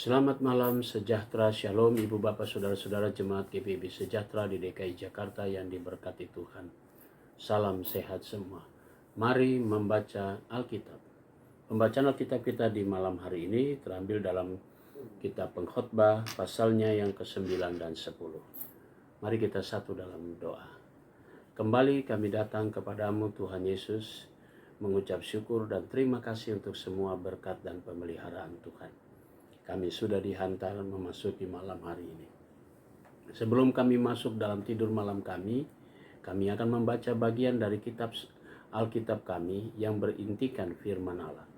Selamat malam, sejahtera, shalom Ibu Bapak Saudara-saudara Jemaat GPIB Sejahtera di DKI Jakarta yang diberkati Tuhan. Salam sehat semua. Mari membaca Alkitab. Pembacaan Alkitab kita di malam hari ini terambil dalam kitab Pengkhotbah pasalnya yang ke-9 dan 10. Mari kita satu dalam doa. Kembali kami datang kepadamu Tuhan Yesus, mengucap syukur dan terima kasih untuk semua berkat dan pemeliharaan Tuhan. Kami sudah dihantar memasuki malam hari ini. Sebelum kami masuk dalam tidur malam kami akan membaca bagian dari kitab Alkitab kami yang berintikan firman Allah.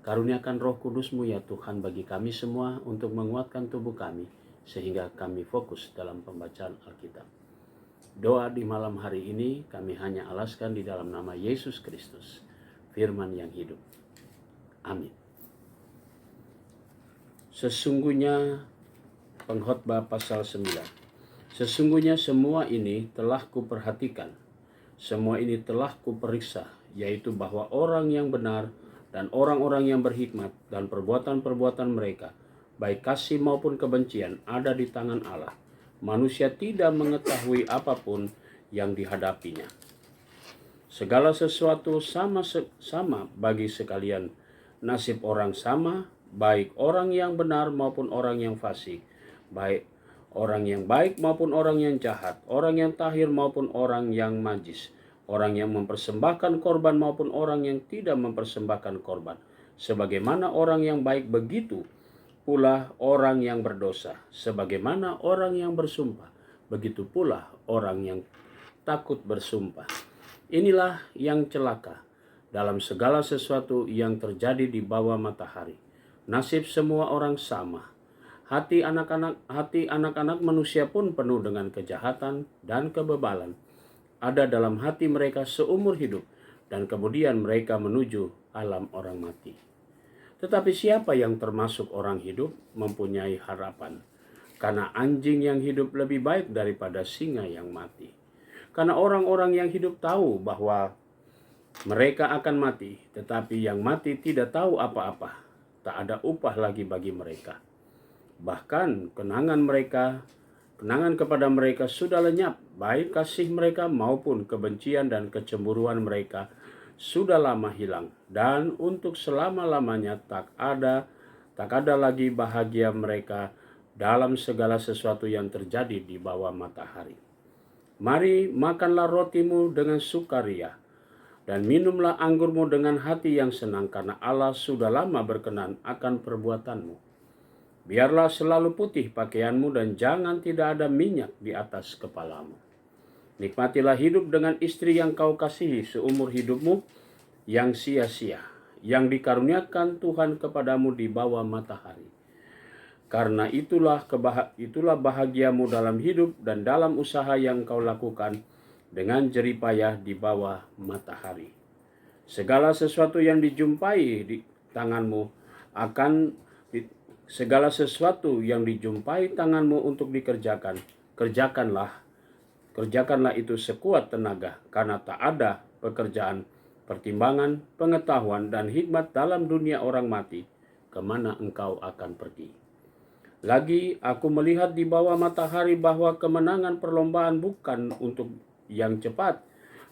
Karuniakan Roh Kudus-Mu ya Tuhan bagi kami semua untuk menguatkan tubuh kami sehingga kami fokus dalam pembacaan Alkitab. Doa di malam hari ini kami hanya alaskan di dalam nama Yesus Kristus, firman yang hidup. Amin. Sesungguhnya Pengkhotbah pasal 9. Sesungguhnya semua ini telah kuperhatikan, semua ini telah kuperiksa, yaitu bahwa orang yang benar dan orang-orang yang berhikmat dan perbuatan-perbuatan mereka, baik kasih maupun kebencian, ada di tangan Allah. Manusia tidak mengetahui apapun yang dihadapinya. Segala sesuatu sama bagi sekalian, nasib orang sama, baik orang yang benar maupun orang yang fasik, baik orang yang baik maupun orang yang jahat, orang yang tahir maupun orang yang najis, orang yang mempersembahkan korban maupun orang yang tidak mempersembahkan korban. Sebagaimana orang yang baik begitu pula orang yang berdosa, sebagaimana orang yang bersumpah, begitu pula orang yang takut bersumpah. Inilah yang celaka dalam segala sesuatu yang terjadi di bawah matahari. Nasib semua orang sama. Hati anak-anak manusia pun penuh dengan kejahatan dan kebebalan. Ada dalam hati mereka seumur hidup, dan kemudian mereka menuju alam orang mati. Tetapi siapa yang termasuk orang hidup mempunyai harapan, karena anjing yang hidup lebih baik daripada singa yang mati. Karena orang-orang yang hidup tahu bahwa mereka akan mati, tetapi yang mati tidak tahu apa-apa. Tak ada upah lagi bagi mereka. Bahkan kenangan kepada mereka sudah lenyap, baik kasih mereka maupun kebencian dan kecemburuan mereka sudah lama hilang, dan untuk selama-lamanya tak ada lagi bahagia mereka dalam segala sesuatu yang terjadi di bawah matahari. Mari makanlah rotimu dengan sukaria, dan minumlah anggurmu dengan hati yang senang, karena Allah sudah lama berkenan akan perbuatanmu. Biarlah selalu putih pakaianmu dan jangan tidak ada minyak di atas kepalamu. Nikmatilah hidup dengan istri yang kau kasihi seumur hidupmu yang sia-sia, yang dikaruniakan Tuhan kepadamu di bawah matahari. Karena itulah bahagiamu dalam hidup dan dalam usaha yang kau lakukan dengan jerih payah di bawah matahari. Segala sesuatu yang dijumpai di tanganmu segala sesuatu yang dijumpai tanganmu untuk dikerjakan, kerjakanlah itu sekuat tenaga, karena tak ada pekerjaan, pertimbangan, pengetahuan, dan hikmat dalam dunia orang mati, kemana engkau akan pergi. Lagi aku melihat di bawah matahari bahwa kemenangan perlombaan bukan untuk yang cepat,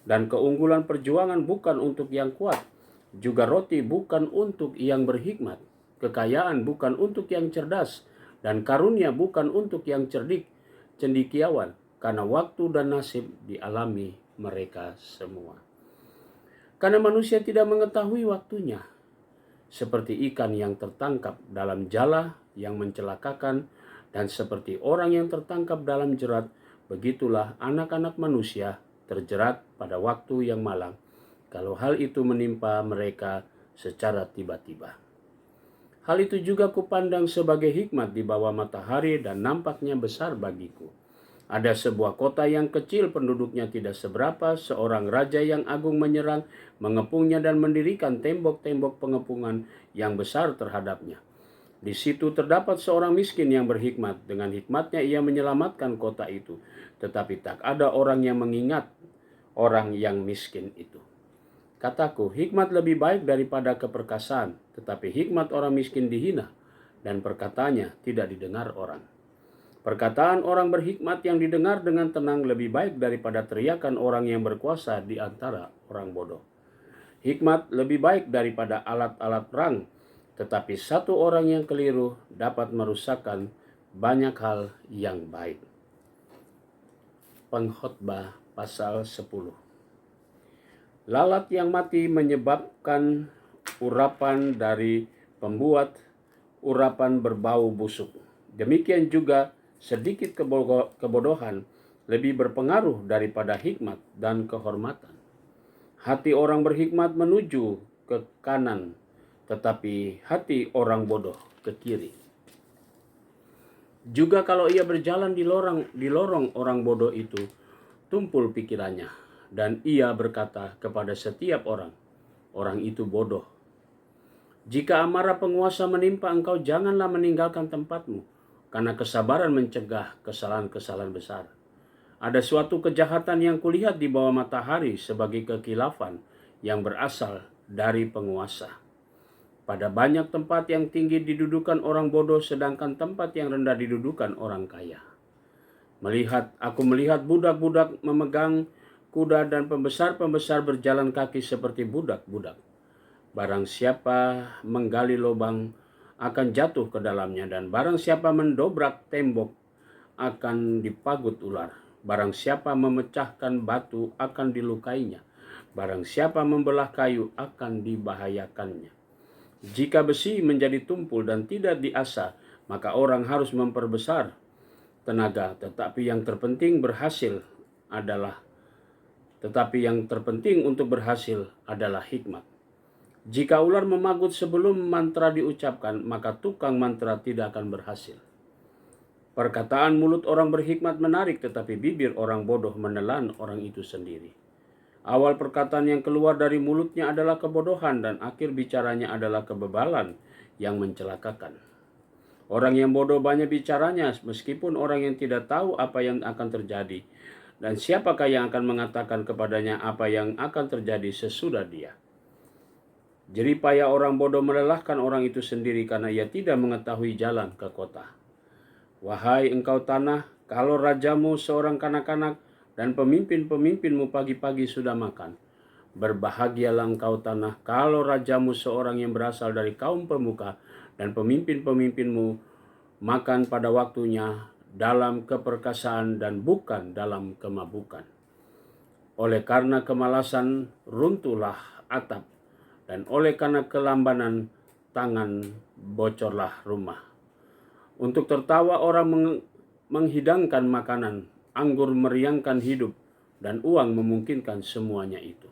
dan keunggulan perjuangan bukan untuk yang kuat, juga roti bukan untuk yang berhikmat, kekayaan bukan untuk yang cerdas, dan karunia bukan untuk yang cendekiawan, karena waktu dan nasib dialami mereka semua. Karena manusia tidak mengetahui waktunya, seperti ikan yang tertangkap dalam jala yang mencelakakan, dan seperti orang yang tertangkap dalam jerat, begitulah anak-anak manusia terjerat pada waktu yang malang, kalau hal itu menimpa mereka secara tiba-tiba. Hal itu juga kupandang sebagai hikmat di bawah matahari dan nampaknya besar bagiku. Ada sebuah kota yang kecil, penduduknya tidak seberapa, seorang raja yang agung menyerang, mengepungnya dan mendirikan tembok-tembok pengepungan yang besar terhadapnya. Di situ terdapat seorang miskin yang berhikmat. Dengan hikmatnya ia menyelamatkan kota itu. Tetapi tak ada orang yang mengingat orang yang miskin itu. Kataku, hikmat lebih baik daripada keperkasaan. Tetapi hikmat orang miskin dihina. dan perkataannya tidak didengar orang. Perkataan orang berhikmat yang didengar dengan tenang lebih baik daripada teriakan orang yang berkuasa di antara orang bodoh. Hikmat lebih baik daripada alat-alat perang, tetapi satu orang yang keliru dapat merusakkan banyak hal yang baik. Pengkhotbah pasal 10. Lalat yang mati menyebabkan urapan dari pembuat urapan berbau busuk. Demikian juga sedikit kebodohan lebih berpengaruh daripada hikmat dan kehormatan. Hati orang berhikmat menuju ke kanan, tetapi hati orang bodoh ke kiri. Juga kalau ia berjalan di lorong orang bodoh itu, tumpul pikirannya, dan ia berkata kepada setiap orang itu bodoh. Jika amarah penguasa menimpa engkau, janganlah meninggalkan tempatmu, karena kesabaran mencegah kesalahan-kesalahan besar. Ada suatu kejahatan yang kulihat di bawah matahari sebagai kekilafan yang berasal dari penguasa. Pada banyak tempat yang tinggi didudukan orang bodoh, sedangkan tempat yang rendah didudukan orang kaya. Aku melihat budak-budak memegang kuda dan pembesar-pembesar berjalan kaki seperti budak-budak. Barang siapa menggali lubang akan jatuh ke dalamnya, dan barang siapa mendobrak tembok akan dipagut ular. Barang siapa memecahkan batu akan dilukainya. Barang siapa membelah kayu akan dibahayakannya. Jika besi menjadi tumpul dan tidak diasah, maka orang harus memperbesar tenaga, tetapi yang terpenting untuk berhasil adalah hikmat. Jika ular memagut sebelum mantra diucapkan, maka tukang mantra tidak akan berhasil. Perkataan mulut orang berhikmat menarik, tetapi bibir orang bodoh menelan orang itu sendiri. Awal perkataan yang keluar dari mulutnya adalah kebodohan, dan akhir bicaranya adalah kebebalan yang mencelakakan. Orang yang bodoh banyak bicaranya, meskipun orang yang tidak tahu apa yang akan terjadi. Dan siapakah yang akan mengatakan kepadanya apa yang akan terjadi sesudah dia? Jeripaya orang bodoh melelahkan orang itu sendiri karena ia tidak mengetahui jalan ke kota. Wahai engkau tanah, kalau rajamu seorang kanak-kanak dan pemimpin-pemimpinmu pagi-pagi sudah makan. Berbahagialah engkau tanah kalau rajamu seorang yang berasal dari kaum pemuka dan pemimpin-pemimpinmu makan pada waktunya dalam keperkasaan dan bukan dalam kemabukan. Oleh karena kemalasan runtuhlah atap, dan oleh karena kelambanan tangan bocorlah rumah. Untuk tertawa orang menghidangkan makanan, anggur meriangkan hidup, dan uang memungkinkan semuanya itu.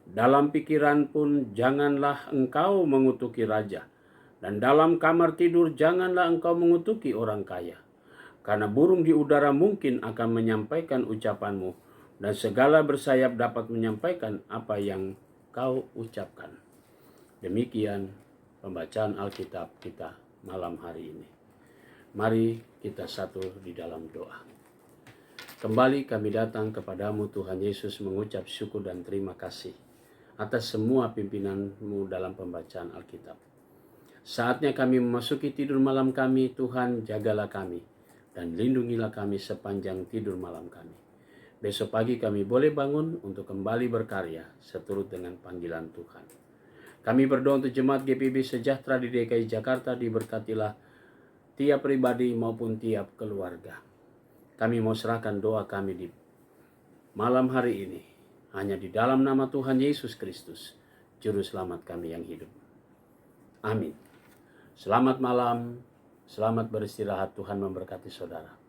Dalam pikiran pun janganlah engkau mengutuki raja, dan dalam kamar tidur janganlah engkau mengutuki orang kaya. Karena burung di udara mungkin akan menyampaikan ucapanmu, dan segala bersayap dapat menyampaikan apa yang kau ucapkan. Demikian pembacaan Alkitab kita malam hari ini. Mari kita satu di dalam doa. Kembali kami datang kepadamu Tuhan Yesus mengucap syukur dan terima kasih atas semua pimpinan-Mu dalam pembacaan Alkitab. Saatnya kami memasuki tidur malam kami, Tuhan jagalah kami dan lindungilah kami sepanjang tidur malam kami. Besok pagi kami boleh bangun untuk kembali berkarya seturut dengan panggilan Tuhan. Kami berdoa untuk jemaat GPIB Sejahtera di DKI Jakarta, diberkatilah tiap pribadi maupun tiap keluarga. Kami mau serahkan doa kami di malam hari ini hanya di dalam nama Tuhan Yesus Kristus, Juru Selamat kami yang hidup. Amin. Selamat malam, selamat beristirahat, Tuhan memberkati saudara.